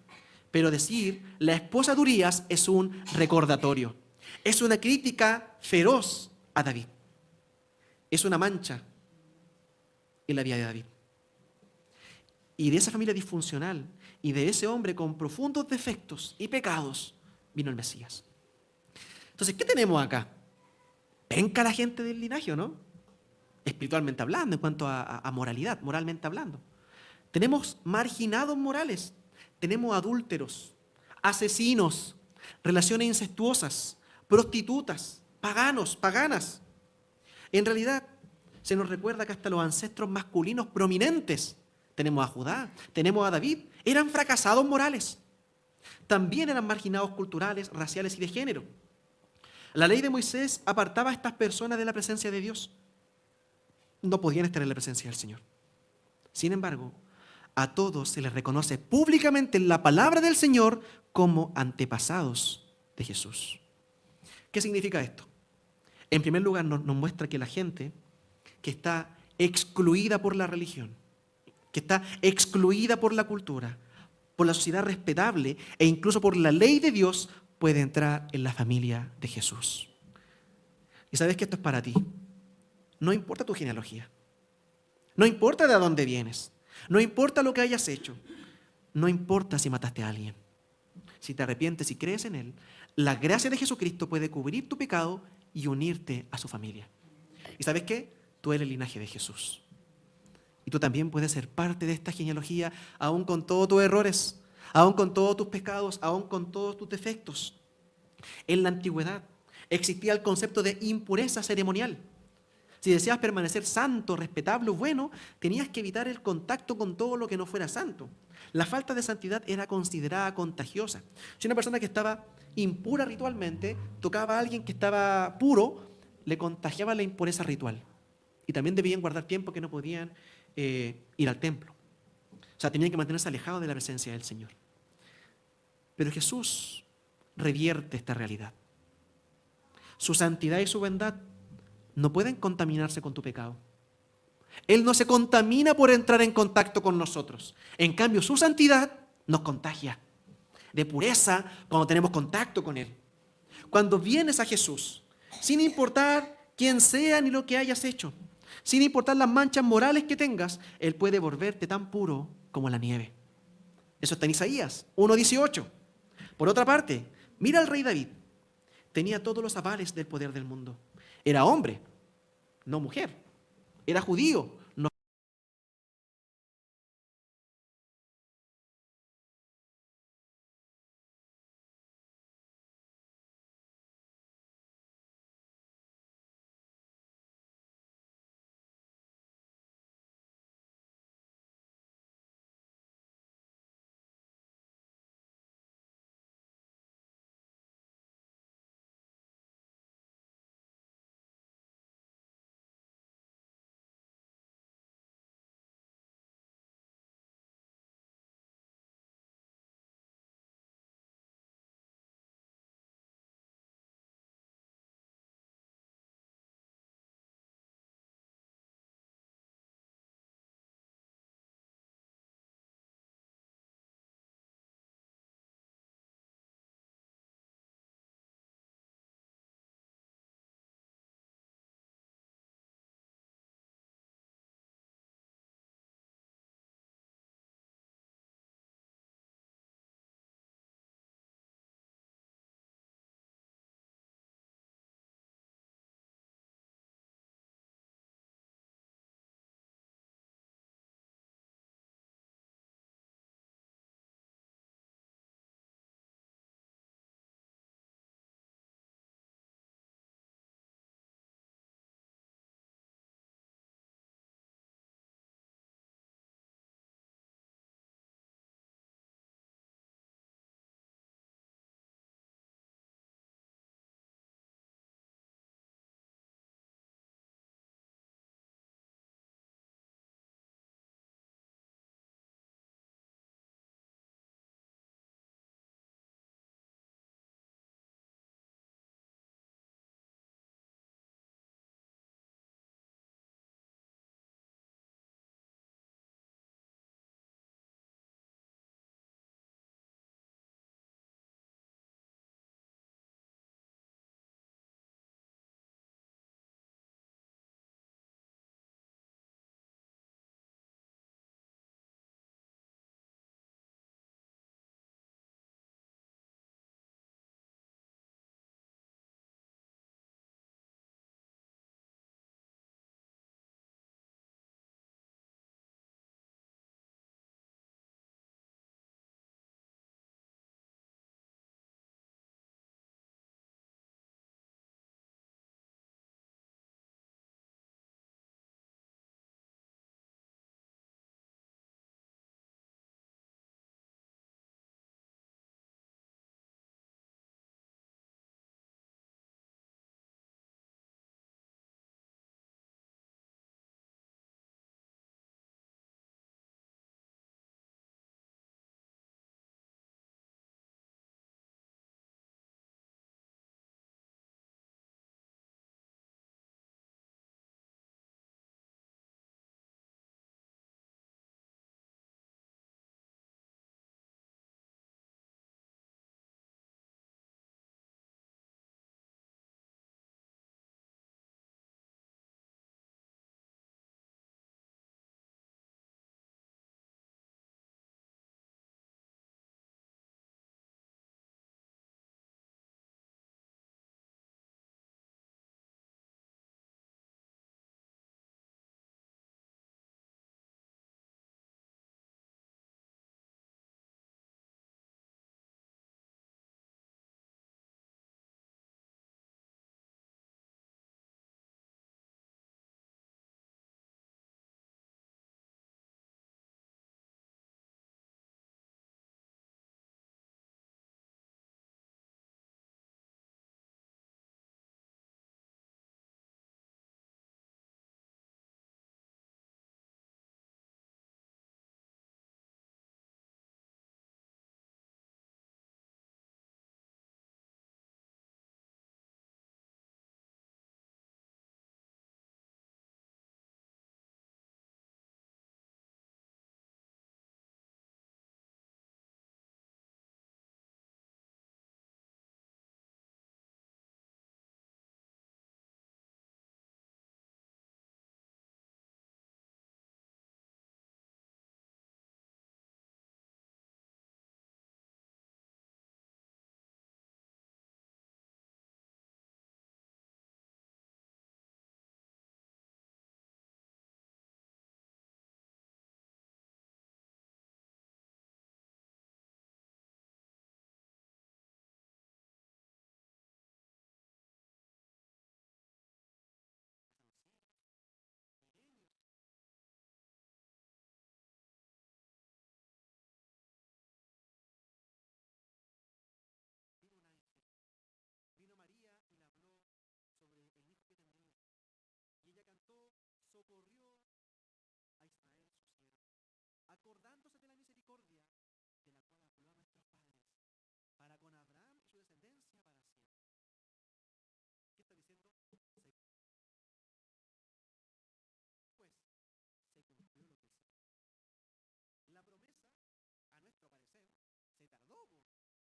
pero decir la esposa de Urías es un recordatorio. Es una crítica feroz a David. Es una mancha en la vida de David. Y de esa familia disfuncional y de ese hombre con profundos defectos y pecados vino el Mesías. Entonces, ¿qué tenemos acá? Penca la gente del linaje, ¿o no? Espiritualmente hablando, en cuanto a moralidad, moralmente hablando. Tenemos marginados morales, tenemos adúlteros, asesinos, relaciones incestuosas, prostitutas, paganos, paganas. En realidad, se nos recuerda que hasta los ancestros masculinos prominentes, tenemos a Judá, tenemos a David, eran fracasados morales. También eran marginados culturales, raciales y de género. La ley de Moisés apartaba a estas personas de la presencia de Dios. No podían estar en la presencia del Señor. Sin embargo, a todos se les reconoce públicamente en la palabra del Señor como antepasados de Jesús. ¿Qué significa esto? En primer lugar, nos muestra que la gente que está excluida por la religión, que está excluida por la cultura, por la sociedad respetable e incluso por la ley de Dios, puede entrar en la familia de Jesús. Y sabes que esto es para ti. No importa tu genealogía. No importa de dónde vienes. No importa lo que hayas hecho. No importa si mataste a alguien. Si te arrepientes y crees en Él, la gracia de Jesucristo puede cubrir tu pecado y unirte a su familia. ¿Y sabes qué? Tú eres el linaje de Jesús. Y tú también puedes ser parte de esta genealogía, aún con todos tus errores, aún con todos tus pecados, aún con todos tus defectos. En la antigüedad existía el concepto de impureza ceremonial. Si deseabas permanecer santo, respetable o bueno, tenías que evitar el contacto con todo lo que no fuera santo. La falta de santidad era considerada contagiosa. Si una persona que estaba impura ritualmente tocaba a alguien que estaba puro, le contagiaba la impureza ritual. Y también debían guardar tiempo que no podían ir al templo. O sea, tenían que mantenerse alejados de la presencia del Señor. Pero Jesús revierte esta realidad. Su santidad y su bondad no pueden contaminarse con tu pecado. Él no se contamina por entrar en contacto con nosotros. En cambio, su santidad nos contagia de pureza cuando tenemos contacto con Él. Cuando vienes a Jesús, sin importar quién sea ni lo que hayas hecho, sin importar las manchas morales que tengas, Él puede volverte tan puro como la nieve. Eso está en Isaías 1:18. Por otra parte, mira al rey David. Tenía todos los avales del poder del mundo. Era hombre, no mujer. Era judío,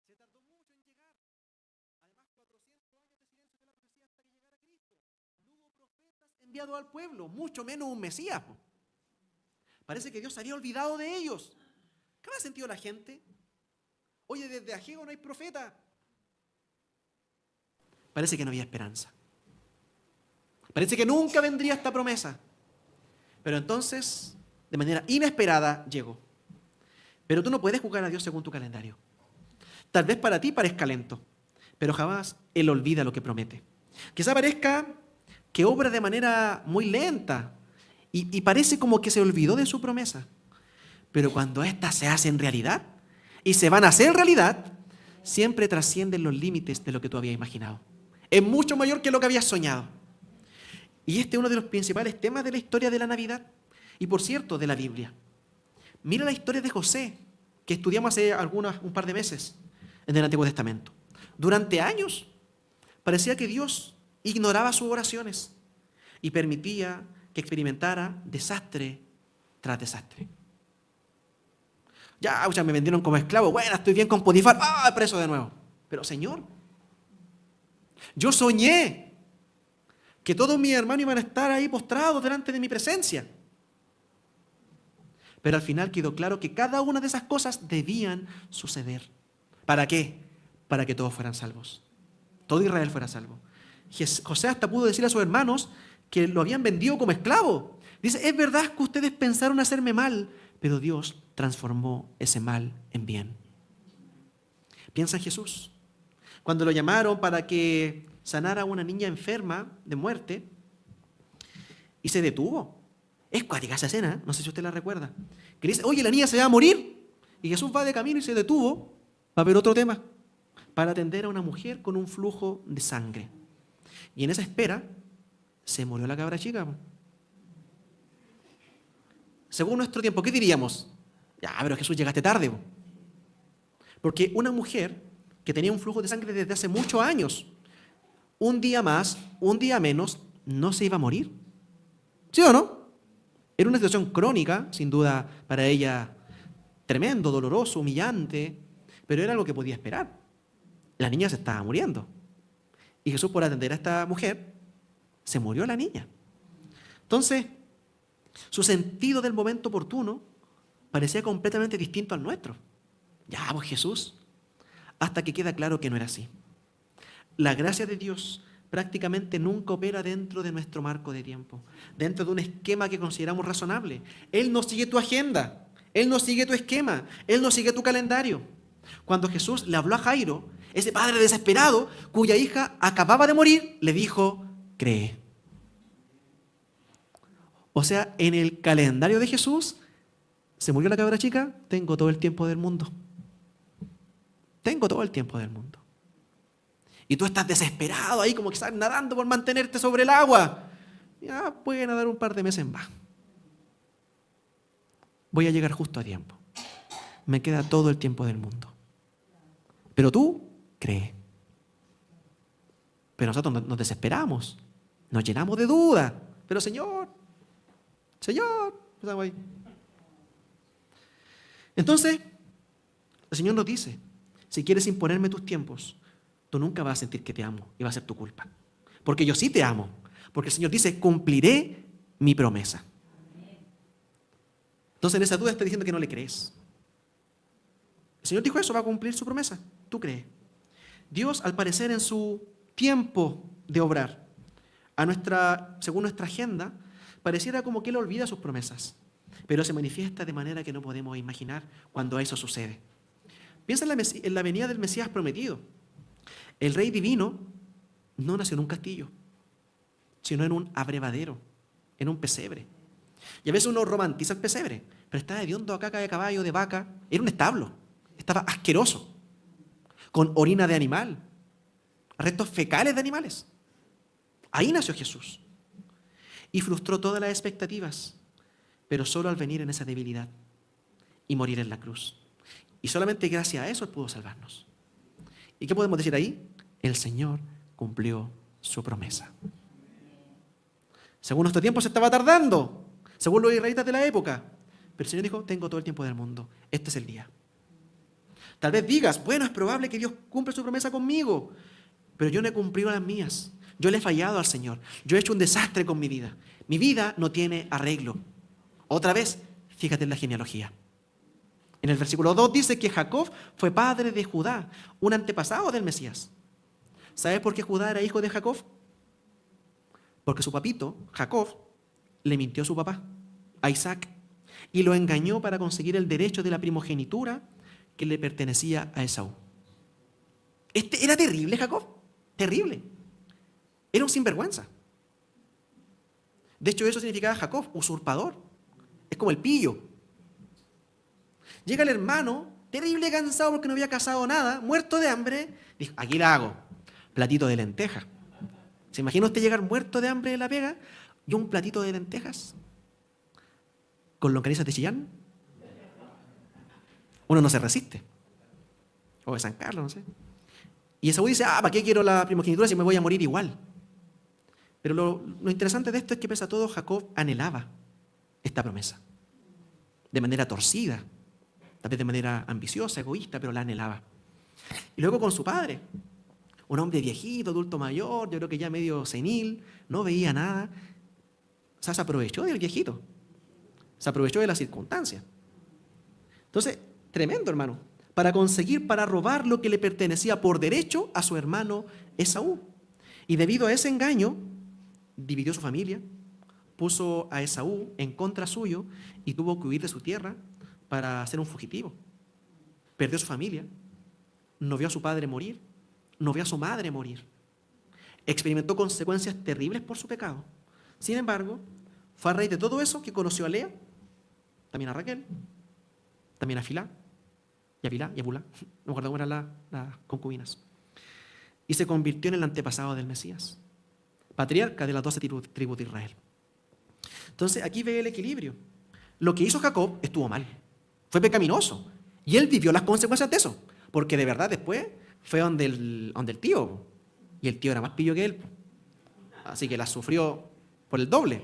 Se tardó mucho en llegar. Además, 400 años de silencio de la profecía hasta que llegara Cristo. No hubo profetas enviados al pueblo, mucho menos un Mesías. Parece que Dios se había olvidado de ellos. ¿Qué habrá sentido la gente? Oye, desde Ageo no hay profeta. Parece que no había esperanza. Parece que nunca vendría esta promesa. Pero entonces, de manera inesperada, llegó. Pero tú no puedes juzgar a Dios según tu calendario. Tal vez para ti parezca lento, pero jamás Él olvida lo que promete. Quizá parezca que obra de manera muy lenta y parece como que se olvidó de su promesa. Pero cuando éstas se hacen realidad y se van a hacer realidad, siempre trascienden los límites de lo que tú habías imaginado. Es mucho mayor que lo que habías soñado. Y este es uno de los principales temas de la historia de la Navidad y, por cierto, de la Biblia. Mira la historia de José, que estudiamos hace un par de meses en el Antiguo Testamento. Durante años parecía que Dios ignoraba sus oraciones y permitía que experimentara desastre tras desastre. Ya me vendieron como esclavo. Bueno, estoy bien con Potifar. Preso de nuevo. Pero Señor, yo soñé que todos mis hermanos iban a estar ahí postrados delante de mi presencia. Pero al final quedó claro que cada una de esas cosas debían suceder. ¿Para qué? Para que todos fueran salvos. Todo Israel fuera salvo. José hasta pudo decir a sus hermanos que lo habían vendido como esclavo. Dice, es verdad que ustedes pensaron hacerme mal, pero Dios transformó ese mal en bien. Piensa en Jesús. Cuando lo llamaron para que sanara a una niña enferma de muerte, y se detuvo. Es cuática esa escena, no sé si usted la recuerda. Que dice, oye, la niña se va a morir. Y Jesús va de camino y se detuvo para ver otro tema, para atender a una mujer con un flujo de sangre. Y en esa espera, se murió la cabra chica. Según nuestro tiempo, ¿qué diríamos? Ya, pero Jesús, llegaste tarde. Porque una mujer que tenía un flujo de sangre desde hace muchos años, un día más, un día menos, no se iba a morir. ¿Sí o no? Era una situación crónica, sin duda para ella tremendo, doloroso, humillante, pero era algo que podía esperar. La niña se estaba muriendo. Y Jesús, por atender a esta mujer, se murió la niña. Entonces, su sentido del momento oportuno parecía completamente distinto al nuestro. Ya, pues Jesús, hasta que queda claro que no era así. La gracia de Dios prácticamente nunca opera dentro de nuestro marco de tiempo, dentro de un esquema que consideramos razonable. Él no sigue tu agenda, Él no sigue tu esquema, Él no sigue tu calendario. Cuando Jesús le habló a Jairo, ese padre desesperado, cuya hija acababa de morir, le dijo, cree. O sea, en el calendario de Jesús, se murió la cabra chica, tengo todo el tiempo del mundo. Tengo todo el tiempo del mundo. Y tú estás desesperado ahí, como que estás nadando por mantenerte sobre el agua. Ya, puede nadar un par de meses más. Voy a llegar justo a tiempo. Me queda todo el tiempo del mundo. Pero tú crees. Pero nosotros nos desesperamos. Nos llenamos de dudas. Pero Señor, estamos ahí. Entonces, el Señor nos dice, si quieres imponerme tus tiempos, tú nunca vas a sentir que te amo y va a ser tu culpa. Porque yo sí te amo. Porque el Señor dice, cumpliré mi promesa. Entonces en esa duda está diciendo que no le crees. El Señor dijo eso, va a cumplir su promesa. Tú crees. Dios, al parecer, en su tiempo de obrar, según nuestra agenda, pareciera como que Él olvida sus promesas. Pero se manifiesta de manera que no podemos imaginar cuando eso sucede. Piensa en la venida del Mesías prometido. El Rey Divino no nació en un castillo, sino en un abrevadero, en un pesebre. Y a veces uno romantiza el pesebre, pero estaba hediondo a caca de caballo, de vaca. Era un establo, estaba asqueroso, con orina de animal, restos fecales de animales. Ahí nació Jesús. Y frustró todas las expectativas, pero solo al venir en esa debilidad y morir en la cruz. Y solamente gracias a eso Él pudo salvarnos. ¿Y qué podemos decir ahí? El Señor cumplió su promesa. Según nuestro tiempo se estaba tardando, según los israelitas de la época. Pero el Señor dijo, tengo todo el tiempo del mundo. Este es el día. Tal vez digas, bueno, es probable que Dios cumpla su promesa conmigo, pero yo no he cumplido las mías. Yo le he fallado al Señor. Yo he hecho un desastre con mi vida. Mi vida no tiene arreglo. Otra vez, fíjate en la genealogía. En el versículo 2 dice que Jacob fue padre de Judá, un antepasado del Mesías. ¿Sabes por qué Judá era hijo de Jacob? Porque su papito, Jacob, le mintió a su papá, a Isaac, y lo engañó para conseguir el derecho de la primogenitura que le pertenecía a Esaú. Era terrible Jacob, terrible. Era un sinvergüenza. De hecho, eso significaba Jacob, usurpador. Es como el pillo. Llega el hermano, terrible cansado porque no había cazado nada, muerto de hambre. Dijo, aquí la hago, platito de lentejas. ¿Se imagina usted llegar muerto de hambre de la pega y un platito de lentejas con longanizas de Chillán? Uno no se resiste. O de San Carlos, no sé. Y Esaú dice, ¿para qué quiero la primogenitura si me voy a morir igual? Pero lo interesante de esto es que pese a todo, Jacob anhelaba esta promesa. De manera torcida, tal vez de manera ambiciosa, egoísta, pero la anhelaba. Y luego con su padre, un hombre viejito, adulto mayor, yo creo que ya medio senil, no veía nada. O sea, se aprovechó del viejito. Se aprovechó de la circunstancia. Entonces, tremendo, hermano. Para robar lo que le pertenecía por derecho a su hermano Esaú. Y debido a ese engaño, dividió su familia, puso a Esaú en contra suyo y tuvo que huir de su tierra para ser un fugitivo. Perdió su familia, no vio a su padre morir, no vio a su madre morir. Experimentó consecuencias terribles por su pecado. Sin embargo, fue a raíz de todo eso que conoció a Lea, también a Raquel, también a Filá, y a Bilá, y a Bulá, no me acuerdo cómo eran las concubinas. Y se convirtió en el antepasado del Mesías, patriarca de las 12 tribus de Israel. Entonces aquí ve el equilibrio. Lo que hizo Jacob estuvo mal, fue pecaminoso, y él vivió las consecuencias de eso, porque de verdad después fue donde el tío, y el tío era más pillo que él, así que la sufrió por el doble.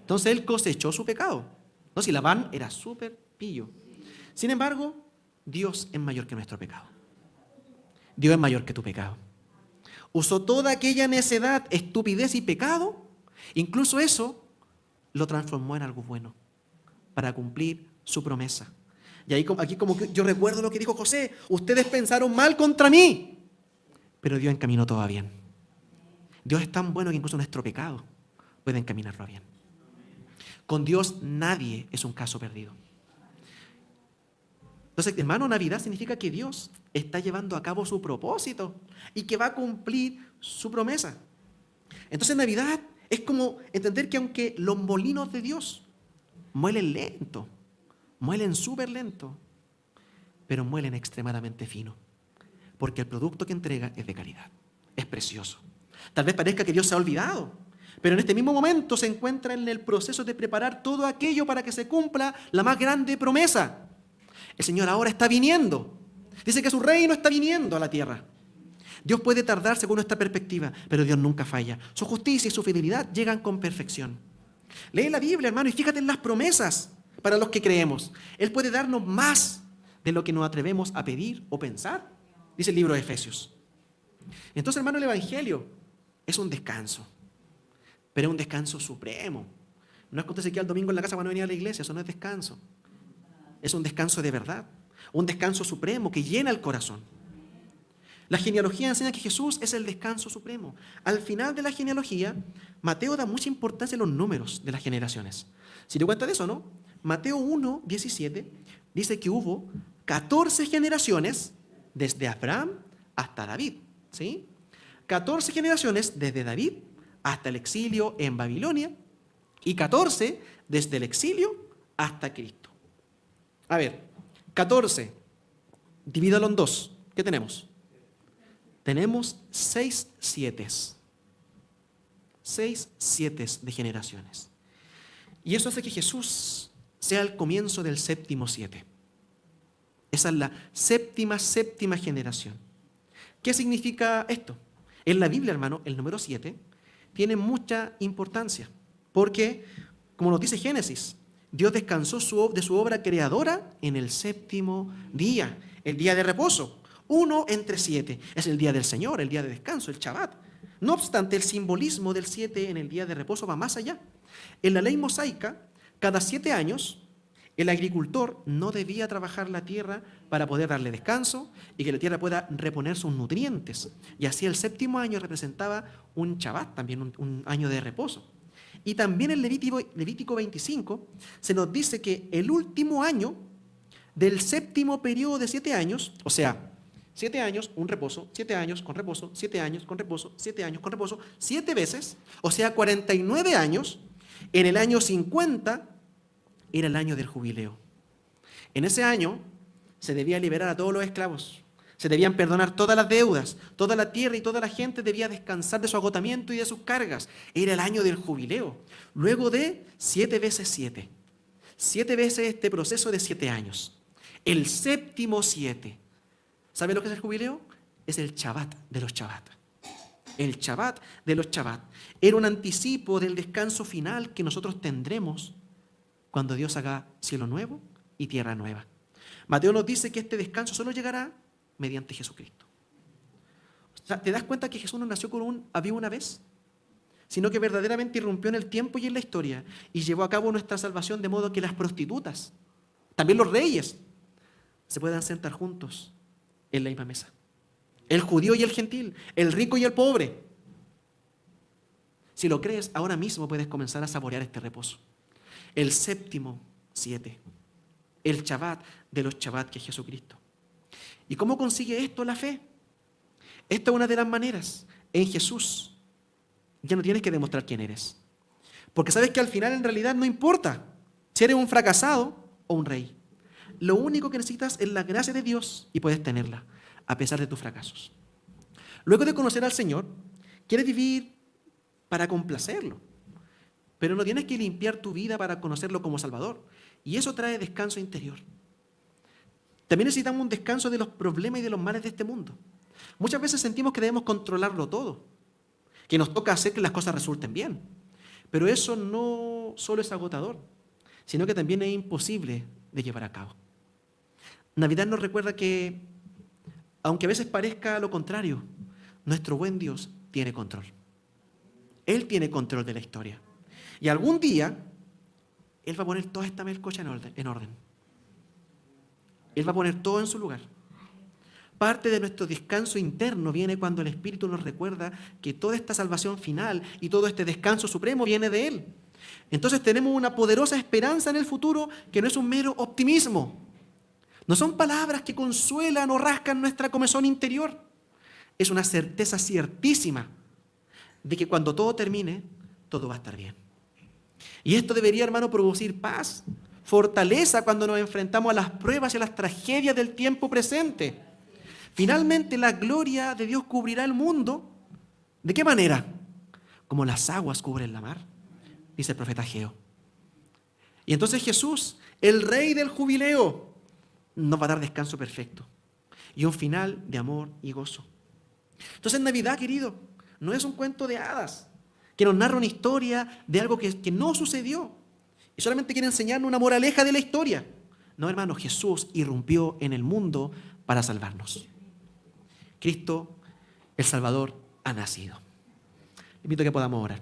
Entonces él cosechó su pecado. No, si Labán era súper pillo. Sin embargo, Dios es mayor que nuestro pecado. Dios es mayor que tu pecado. Usó toda aquella necedad, estupidez y pecado, incluso eso lo transformó en algo bueno, para cumplir su promesa. Y aquí como que yo recuerdo lo que dijo José, ustedes pensaron mal contra mí, pero Dios encaminó todo a bien. Dios es tan bueno que incluso nuestro pecado puede encaminarlo a bien. Con Dios nadie es un caso perdido. Entonces, hermano, Navidad significa que Dios está llevando a cabo su propósito y que va a cumplir su promesa. Entonces, Navidad es como entender que aunque los molinos de Dios muelen lento, muelen súper lento, pero muelen extremadamente fino, porque el producto que entrega es de calidad, es precioso. Tal vez parezca que Dios se ha olvidado, pero en este mismo momento se encuentra en el proceso de preparar todo aquello para que se cumpla la más grande promesa. El Señor ahora está viniendo. Dice que su reino está viniendo a la tierra. Dios puede tardar según nuestra perspectiva, pero Dios nunca falla. Su justicia y su fidelidad llegan con perfección. Lee la Biblia, hermano, y fíjate en las promesas para los que creemos. Él puede darnos más de lo que nos atrevemos a pedir o pensar, dice el libro de Efesios. Entonces, hermano, el Evangelio es un descanso, pero es un descanso supremo. No es que usted se quede el domingo en la casa cuando venía a la iglesia, eso no es descanso. Es un descanso de verdad, un descanso supremo que llena el corazón. La genealogía enseña que Jesús es el descanso supremo. Al final de la genealogía, Mateo da mucha importancia a los números de las generaciones. ¿Se dio cuenta de eso, no? Mateo 1:17 dice que hubo 14 generaciones desde Abraham hasta David. ¿Sí? 14 generaciones desde David hasta el exilio en Babilonia y 14 desde el exilio hasta Cristo. A ver, 14, divídalo en 2. ¿Qué tenemos? Tenemos 6 sietes. 6 sietes de generaciones. Y eso hace que Jesús sea el comienzo del séptimo 7. Esa es la séptima generación. ¿Qué significa esto? En la Biblia, hermano, el número 7 tiene mucha importancia. Porque, como nos dice Génesis, Dios descansó de su obra creadora en el séptimo día. el día de reposo. 1 entre 7 es el día del Señor, el día de descanso, el Shabbat. No obstante, el simbolismo del 7 en el día de reposo va más allá. En la ley mosaica, cada 7 años, el agricultor no debía trabajar la tierra para poder darle descanso y que la tierra pueda reponer sus nutrientes. Y así el 7º año representaba un Shabbat, también un año de reposo. Y también en Levítico 25 se nos dice que el último año del 7º periodo de 7 años, o sea, 7 años, un reposo, 7 años con reposo, 7 años con reposo, 7 años con reposo, 7 veces, o sea, 49 años, en el año 50 era el año del jubileo. En ese año se debía liberar a todos los esclavos, se debían perdonar todas las deudas, toda la tierra y toda la gente debía descansar de su agotamiento y de sus cargas. Era el año del jubileo, luego de 7 veces 7. 7 veces este proceso de 7 años. El 7º 7. ¿Sabe lo que es el jubileo? Es el Shabbat de los Shabbat. El Shabbat de los Shabbat. Era un anticipo del descanso final que nosotros tendremos cuando Dios haga cielo nuevo y tierra nueva. Mateo nos dice que este descanso solo llegará mediante Jesucristo. O sea, ¿te das cuenta que Jesús no nació con un había una vez? Sino que verdaderamente irrumpió en el tiempo y en la historia y llevó a cabo nuestra salvación de modo que las prostitutas, también los reyes, se puedan sentar juntos en la misma mesa. El judío y el gentil, el rico y el pobre. Si lo crees, ahora mismo puedes comenzar a saborear este reposo. El 7º 7. El Shabbat de los Shabbat que es Jesucristo. ¿Y cómo consigue esto la fe? Esta es una de las maneras. En Jesús ya no tienes que demostrar quién eres. Porque sabes que al final en realidad no importa si eres un fracasado o un rey. Lo único que necesitas es la gracia de Dios y puedes tenerla, a pesar de tus fracasos. Luego de conocer al Señor, quieres vivir para complacerlo. Pero no tienes que limpiar tu vida para conocerlo como Salvador. Y eso trae descanso interior. También necesitamos un descanso de los problemas y de los males de este mundo. Muchas veces sentimos que debemos controlarlo todo, que nos toca hacer que las cosas resulten bien. Pero eso no solo es agotador, sino que también es imposible de llevar a cabo. Navidad nos recuerda que, aunque a veces parezca lo contrario, nuestro buen Dios tiene control. Él tiene control de la historia. Y algún día, Él va a poner toda esta melcocha en orden. Él va a poner todo en su lugar. Parte de nuestro descanso interno viene cuando el Espíritu nos recuerda que toda esta salvación final y todo este descanso supremo viene de Él. Entonces tenemos una poderosa esperanza en el futuro que no es un mero optimismo. No son palabras que consuelan o rascan nuestra comezón interior. Es una certeza ciertísima de que cuando todo termine, todo va a estar bien. Y esto debería, hermano, producir paz, fortaleza cuando nos enfrentamos a las pruebas y a las tragedias del tiempo presente. Finalmente, la gloria de Dios cubrirá el mundo. ¿De qué manera? Como las aguas cubren la mar, dice el profeta Ageo. Y entonces Jesús, el Rey del jubileo, nos va a dar descanso perfecto y un final de amor y gozo. Entonces, Navidad, querido, no es un cuento de hadas que nos narra una historia de algo que no sucedió y solamente quiere enseñarnos una moraleja de la historia. No, hermano, Jesús irrumpió en el mundo para salvarnos. Cristo, el Salvador, ha nacido. Invito a que podamos orar.